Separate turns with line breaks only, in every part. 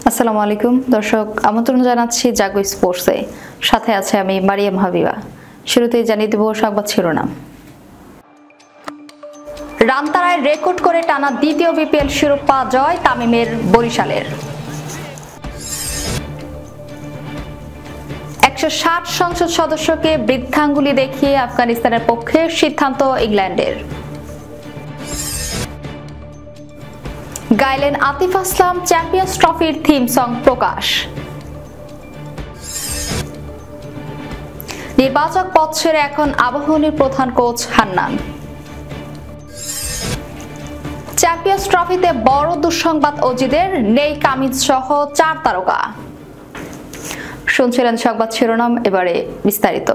আসসালামু আলাইকুম দর্শক, আমন্ত্রণ জানাচ্ছি জাগো স্পোর্টসে। সাথে আছে আমি মারিয়াম হাবিবা। শুরুতেই জানিয়ে দেব সংবাদ শিরোনাম। রানতারায় রেকর্ড করে টানা দ্বিতীয় বিপিএল শিরোপা জয় তামিমের বরিশালের। 160 সংসদ সদস্যকে বৃদ্ধাঙ্গুলি দেখিয়ে আফগানিস্তানের পক্ষে সিদ্ধান্ত ইংল্যান্ডের। গাইলেন আতিফ আসলাম, চ্যাম্পিয়ন্স ট্রফির থিম সং প্রকাশ। নির্বাচক পদ ছেড়ে এখন আবাহনীর প্রধান কোচ হান্নান। চ্যাম্পিয়ন্স ট্রফিতে বড় দুঃসংবাদ অজিদের, নেই কামিজ সহ 4 তারকা। শুনছিলেন সংবাদ শিরোনাম, এবারে বিস্তারিত।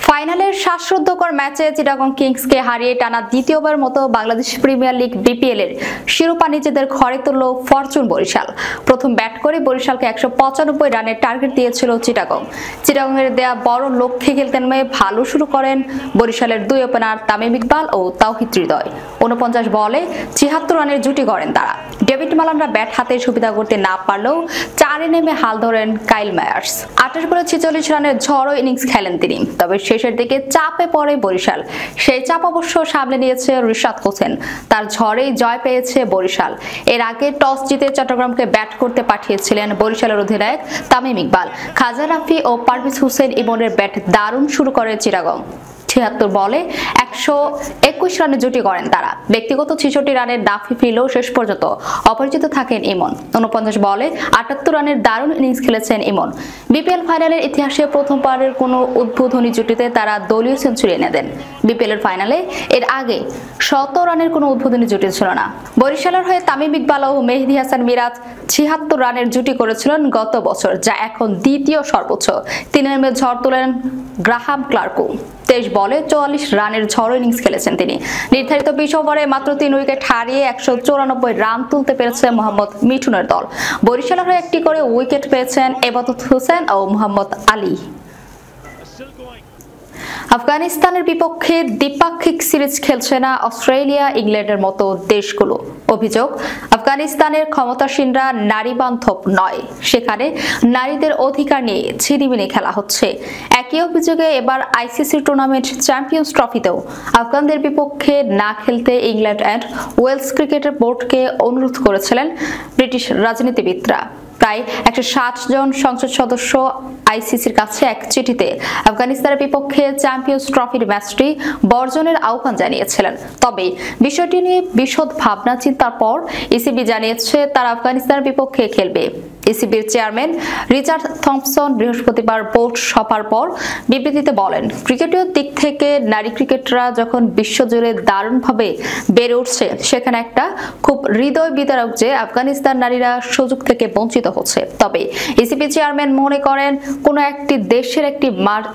ফাইনালের শ্বাসরুদ্ধকর ম্যাচে চিটাগং কিংসকে হারিয়ে টানা দ্বিতীয়বার মতো বাংলাদেশ প্রিমিয়ার লিগ বিপিএল এর শিরোপা নিজেদের ঘরে তুলল ফরচুন বরিশাল। প্রথম ব্যাট করে বরিশালকে 195 রানের টার্গেট দিয়েছিল চিটাগং। চিটাগংয়ের দেয়া বড় লক্ষ্যে খেলতে নেমে ভালো শুরু করেন বরিশালের দুই ওপেনার তামিম ইকবাল ও তাওহিদ হৃদয়। 49 বলে 76 রানের জুটি গড়েন তারা। ডেভিড মালানরা ব্যাট হাতে সুবিধা করতে না পারলেও 4-এ নেমে হাল ধরেন কাইল মায়ার্স। 28 বলে 46 রানের ঝড়ো ইনিংস খেলেন তিনি। তবে শেষের দিকে চাপে পড়ে বরিশাল। সেই চাপ অবশ্য সামলে নিয়েছে রিশাদ হোসেন। তার ঝড়েই জয় পেয়েছে বরিশাল। এর আগে টস জিতে চট্টগ্রামকে ব্যাট করতে পাঠিয়েছিলেন বরিশালের অধিনায়ক তামিম ইকবাল। খাজা রাফি ও পারভেজ হোসেন ইমনের ব্যাট দারুণ শুরু করে চিটাগং। 76 বলে 121 রানে জুটি করেন তারা। ব্যক্তিগত 66 রানের ডাফি ফিলেও শেষ পর্যন্ত অপরাজিত থাকেন ইমন। 49 বলে 78 রানের দারুণ ইনিংস খেলেছেন ইমন। বিপিএল ফাইনালের ইতিহাসে প্রথমবারের কোনো উদ্বোধনী জুটিতে তারা দলীয় সেঞ্চুরি এনে দেন। বিপিএল এর ফাইনালে এর আগে 100 রানের কোনো উদ্বোধনী জুটি ছিল না। বরিশালের হয়ে তামিম ইকবাল ও মেহেদী হাসান মিরাজ 76 রানের জুটি করেছিলেন গত বছর, যা এখন দ্বিতীয় সর্বোচ্চ। 3 নেমে ঝড় তোলেন গ্রাহাম ক্লার্কও। 23 বলে 44 রানের ঝড়ো ইনিংস খেলেছেন তিনি। নির্ধারিত 20 ওভারে মাত্র 3 উইকেট হারিয়ে 194 রান তুলতে পেরেছে মোহাম্মদ মিঠুনের দল। বরিশালের হয়ে একটি করে উইকেট পেয়েছেন এবাদত হোসেন ও মোহাম্মদ আলী। আফগানিস্তানের বিপক্ষে দ্বিপাক্ষিক সিরিজ খেলছে না অস্ট্রেলিয়া, ইংল্যান্ডের মতো দেশগুলো। অভিযোগ, আফগানিস্তানের ক্ষমতাসীনরা নারী বান্ধব নয়, সেখানে নারীদের অধিকার নিয়ে ছিনিমিনি খেলা হচ্ছে। একই অভিযোগে এবার আইসিসি টুর্নামেন্ট চ্যাম্পিয়ন্স ট্রফিতেও আফগানদের বিপক্ষে না খেলতে ইংল্যান্ড অ্যান্ড ওয়েলস ক্রিকেটের বোর্ডকে অনুরোধ করেছিলেন ব্রিটিশ রাজনীতিবিদরা। প্রায় 160 জন সংসদ সদস্য আইসিসির কাছে এক চিঠিতে আফগানিস্তানের বিপক্ষে চ্যাম্পিয়ন্স ট্রফির ম্যাচটি বর্জনের আহ্বান জানিয়েছিলেন। তবে বিষয়টি নিয়ে বিশদ ভাবনা চিন্তার পর ইসিবি জানিয়েছে তারা আফগানিস্তানের বিপক্ষে খেলবে। ইসিবির চেয়ারম্যান রিচার্ড থমসন বৃহস্পতিবার বোর্ড সভার পর বিবৃতিতে বলেন, ক্রিকেটীয় দিক থেকে নারী ক্রিকেটাররা যখন বিশ্বজুড়ে দারুণভাবে বেড়ে উঠছে, সেখানে একটা খুব হৃদয় বিদারক যে আফগানিস্তান নারীরা সুযোগ থেকে বঞ্চিত হচ্ছে। তবে ইসিবি চেয়ারম্যান মনে করেন কোনো একটি দেশের একটি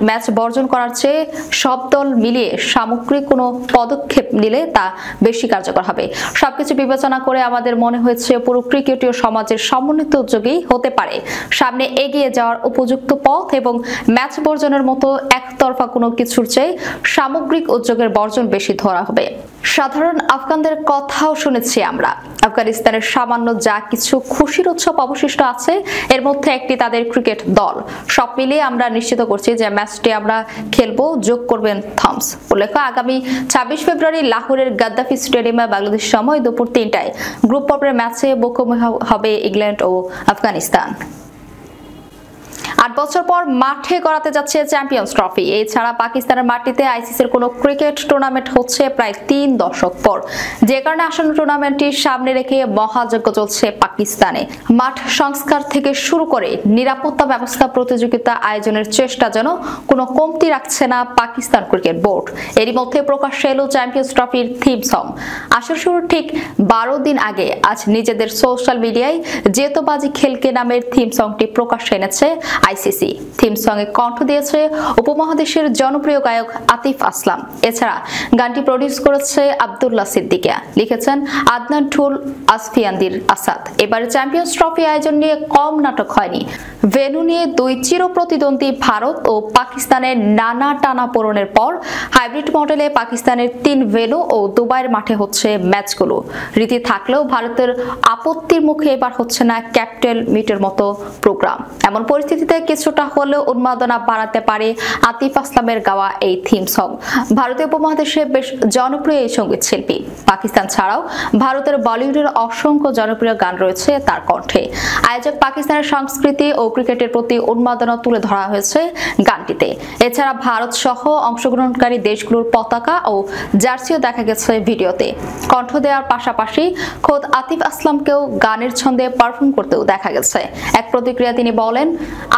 ম্যাচ বর্জন করার চেয়ে সব দল মিলিয়ে সামগ্রিক কোনো পদক্ষেপ নিলে তা বেশি কার্যকর হবে। সবকিছু বিবেচনা করে আমাদের মনে হয়েছে পুরো ক্রিকেটীয় সমাজের সমন্বিত উদ্যোগী হতে পারে সামনে এগিয়ে যাওয়ার উপযুক্ত পথ, এবং ম্যাচ বর্জনের মতো একতরফা কোনো কিছুর চেয়ে সামগ্রিক উদ্যোগের বর্জন বেশি ধরা হবে। সাধারণ আফগানদের কথাও শুনেছি আমরা। আফগানিস্তানের সামান্য যা কিছু খুশির উৎসব অবশিষ্ট আছে, এর মধ্যে একটি তাদের ক্রিকেট দল। সব মিলিয়ে আমরা নিশ্চিত করছি যে ম্যাচটি আমরা খেলবো, যোগ করবেন থমস। উল্লেখ্য, আগামী 26 ফেব্রুয়ারি লাহোরের গাদ্দাফি স্টেডিয়ামে বাংলাদেশ সময় দুপুর 3টায় গ্রুপ পর্বের ম্যাচে মুখোমুখি হবে ইংল্যান্ড ও আফগানিস্তান। 8 বছর পর মাঠে গড়াতে যাচ্ছে চ্যাম্পিয়ন্স ট্রফি। এছাড়া পাকিস্তানের মাটিতে আইসিসির কোনো ক্রিকেট টুর্নামেন্ট হচ্ছে প্রায় 3 দশক পর, যে কারণে আসন্ন টুর্নামেন্টটি সামনে রেখে মহাযজ্ঞ চলছে পাকিস্তানে। মাঠ সংস্কার থেকে শুরু করে নিরাপত্তা ব্যবস্থা, প্রতিযোগিতা আয়োজনের চেষ্টা যেন কোনো কমতি রাখছে না পাকিস্তান ক্রিকেট বোর্ড। এরই মধ্যে প্রকাশ্যে এলো চ্যাম্পিয়ন্স ট্রফির থিম সং। আসর শুরুর ঠিক 12 দিন আগে আজ নিজেদের সোশ্যাল মিডিয়ায় জেতোবাজি খেলকে নামের থিম সংটি প্রকাশ্যে এনেছে আইসিসি। থিম সঙ্গে কণ্ঠ দিয়েছে উপমহাদেশের জনপ্রিয় গায়ক আতিফ আসলাম। এছাড়া গানটি প্রডিউস করেছে আব্দুল্লাহ সিদ্দিকিয়া, লিখেছেন আদনান টুল আসফিয়ান্দির আসাদ। এবারে চ্যাম্পিয়ন্স ট্রফি আয়োজন নিয়ে কম নাটক হয়নি। ভেন্যু নিয়ে দুই চিরপ্রতিদ্বন্দ্বী ভারত ও পাকিস্তানের নানা টানাপোড়েনের পর হাইব্রিড মডেলে পাকিস্তানের 3 ভেন্যু ও দুবাইয়ের মাঠে হচ্ছে ম্যাচগুলো। রীতি থাকলেও ভারতের আপত্তির মুখে এবার হচ্ছে না ক্যাপিটাল মিটের মতো প্রোগ্রাম। এমন পরিস্থিতিতে কিছুটা হলেও উন্মাদনা বাড়াতে পারে আতিফ আসলামের গাওয়া এই থিম সং। ভারতীয় উপমহাদেশে বেশ জনপ্রিয় এই সঙ্গীত শিল্পী। পাকিস্তান ছাড়াও ভারতের বলিউডের অসংখ্য জনপ্রিয় গান রয়েছে তার কণ্ঠে। আয়োজক পাকিস্তানের সংস্কৃতি ও ক্রিকেটের প্রতি উন্মাদনা তুলে ধরা হয়েছে গানটিতে। এছাড়া ভারত সহ অংশগ্রহণকারী দেশগুলোর পতাকা ও জার্সিও দেখা গেছে ভিডিওতে। কণ্ঠ দেওয়ার পাশাপাশি খোদ আতিফ আসলামকেও গানের ছন্দে পারফর্ম করতেও দেখা গেছে। এক প্রতিক্রিয়া তিনি বলেন,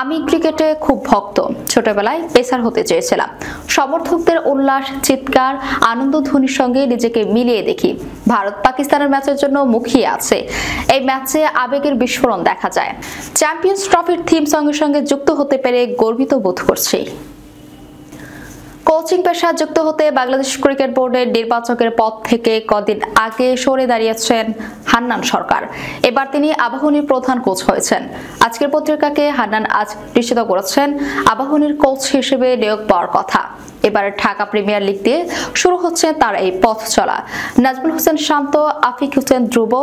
আমি ক্রিকেটে খুব ভক্ত, ছোটবেলায় পেসার হতে চেয়েছিলাম। সমর্থকদের উল্লাস, চিৎকার, আনন্দধ্বনির সঙ্গে নিজেকে মিলিয়ে দেখি। ভারত পাকিস্তানের ম্যাচের জন্য মুখিয়ে আছে। এই ম্যাচে আবেগের বিস্ফোরণ দেখা যায়। চ্যাম্পিয়ন্স ট্রফির থিম সঙ্গের সঙ্গে যুক্ত হতে পেরে গর্বিত বোধ করছি। কোচিং পেশা যুক্ত হতে বাংলাদেশ ক্রিকেট বোর্ডের নির্বাচকের পদ থেকে কদিন আগে সরে দাঁড়িয়েছেন হান্নান সরকার। এবার তিনি আবাহনীর প্রধান কোচ হয়েছেন। আজকের পত্রিকাকে হান্নান আজ নিশ্চিত করেছেন আবাহনীর কোচ হিসেবে নিয়োগ পাওয়ার কথা। এবারে ঢাকা প্রিমিয়ার লিগ দিয়ে শুরু হচ্ছে তার এই পথ চলা। নাজমুল হোসেন শান্ত, আফিক হোসেন ধ্রুব,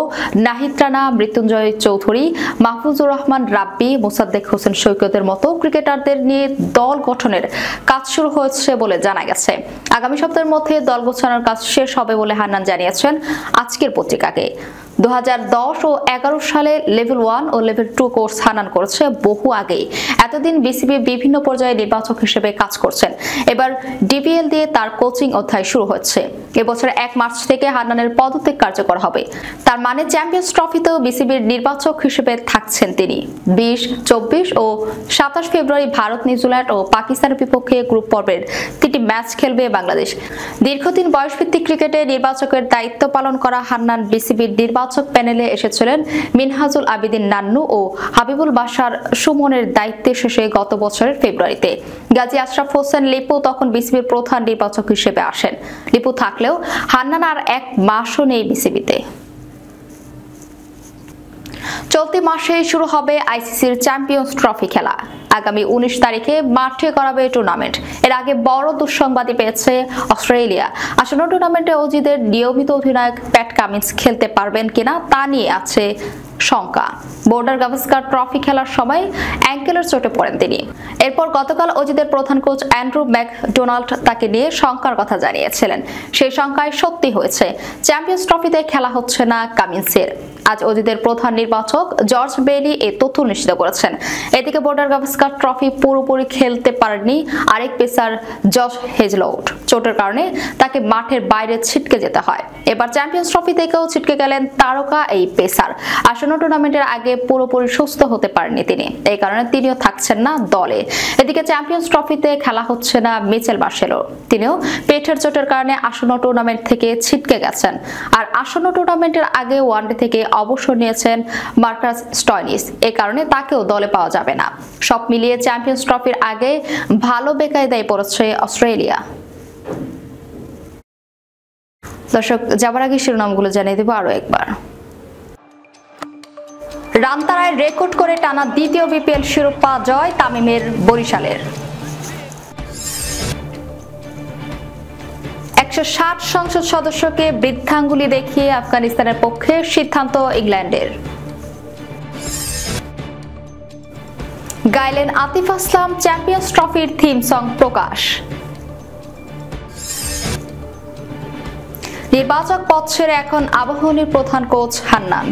নাহিদ রানা, মৃত্যুঞ্জয় চৌধুরী, মাহফুজুর রহমান রাব্বি, মোসাদ্দেক হোসেন সৈকতের মতো ক্রিকেটারদের নিয়ে দল গঠনের কাজ শুরু হয়েছে বলে জানা গেছে। আগামী সপ্তাহের মধ্যে দল গোছানোর কাজ শেষ হবে বলে হান্নান জানিয়েছেন আজকের পত্রিকাকে। 2010 ও 11 সালে লেভেল 1 ও লেভেল 2 কোর্স হান্নান করেছে বহু আগেই। এতদিন বিসিবি বিভিন্ন পর্যায়ে নির্বাচক হিসেবে কাজ করছেন। এবার ডিপিএল দিয়ে তার কোচিং অধ্যায় শুরু হচ্ছে। এবছর 1 মার্চ থেকে হান্নানের পদত্যাগ কার্যকর হবে। তার মানে চ্যাম্পিয়ন্স ট্রফিতেও বিসিবির নির্বাচক হিসেবে থাকছেন তিনি। 20, 24 ও 27 ফেব্রুয়ারি ভারত, নিউজিল্যান্ড ও পাকিস্তানের বিপক্ষে গ্রুপ পর্বের 3টি ম্যাচ খেলবে বাংলাদেশ। দীর্ঘদিন বয়সভিত্তিক ক্রিকেটে নির্বাচকের দায়িত্ব পালন করা হান্নান বিসিবির নির্বাচক প্যানেলে এসেছিলেন মিনহাজুল আবেদিন নান্নু ও হাবিবুল বাশার সুমনের দায়িত্বে শেষে গত বছরের ফেব্রুয়ারিতে। গাজী আশরাফ হোসেন লিপু তখন বিসিবির প্রধান নির্বাচক হিসেবে আসেন। লিপু থাকলেও হান্নান আর 1 মাসও নেই বিসিবিতে। চলতি মাসে শুরু হবে আইসিসির চ্যাম্পিয়ন্স ট্রফি খেলা। আগামী 19 তারিখে মাঠে করাবে টুর্নামেন্ট। এর আগে বড় দুঃসংবাদই পেয়েছে অস্ট্রেলিয়া। আসন্ন টুর্নামেন্টে অজিদের নিয়মিত অধিনায়ক প্যাট কামিন্স খেলতে পারবেন কিনা তা নিয়ে আছে শঙ্কা। বর্ডার গাভাস্কার ট্রফি খেলার সময় অ্যাঙ্কেলের চোটে পড়েন তিনি। এরপর গতকাল অজিদের প্রধান কোচ অ্যান্ড্রু ম্যাকডোনাল্ড তাকে নিয়ে শঙ্কার কথা জানিয়েছিলেন। সেই শঙ্কায় সত্যি হয়েছে। চ্যাম্পিয়ন্স ট্রফিতে খেলা হচ্ছে না কামিন্সের। আজ অজিদের প্রধান নির্বাচক জর্জ বেইলি এই তথ্য নিশ্চিত করেছেন। এদিকে বর্ডার গাভাস্কার ট্রফি পুরোপুরি খেলতে পারেননি আরেক পেসার জশ হেজলউড। চোটের কারণে তাকে মাঠের বাইরে ছিটকে যেতে হয়। এবার চ্যাম্পিয়ন্স ট্রফি থেকেও ছিটকে গেলেন তারকা এই পেসার। আসন্ন টুর্নামেন্টের আগে পুরোপুরি সুস্থ হতে পারেননি তিনি। এই কারণে তিনিও থাকছেন না দলে। এদিকে চ্যাম্পিয়ন্স ট্রফিতে খেলা হচ্ছে না মিচেল মার্শেলো। তিনিও পেটের চোটের কারণে আসন্ন টুর্নামেন্ট থেকে ছিটকে গেছেন। আর আসন্ন টুর্নামেন্টের আগে ওয়ানডে থেকে অবসর নিয়েছেন মার্কাস স্টয়নিস। এই কারণে তাকেও দলে পাওয়া যাবে না। সব মিলিয়ে চ্যাম্পিয়ন্স ট্রফির আগে ভালো বেকায়দায় পড়েছে অস্ট্রেলিয়া। দর্শক, যাবার আগে শিরোনামগুলো জানিয়ে দেব আরো একবার। রামতারায় রেকর্ড করে টানা দ্বিতীয় বিপিএল শিরোপা জয় তামিমের বরিশালের। 160 সংসদ সদস্যকে বৃদ্ধাঙ্গুলি দেখিয়ে আফগানিস্তানের পক্ষে সিদ্ধান্ত ইংল্যান্ডের। গাইলেন আতিফ আসলাম, চ্যাম্পিয়ন্স ট্রফির থিম সং প্রকাশ। নির্বাচক পদ ছেড়ে এখন আবাহনীর প্রধান কোচ হান্নান।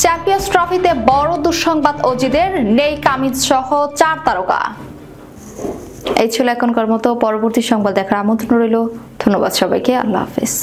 চ্যাম্পিয়ন্স ট্রফিতে বড় দুঃসংবাদ অজিদের, নেই কামিজ সহ 4 তারকা। এই ছিল এখনকার মতো। পরবর্তী সংবাদ দেখার আমন্ত্রণ রইল। ধন্যবাদ সবাইকে। আল্লাহ হাফেজ।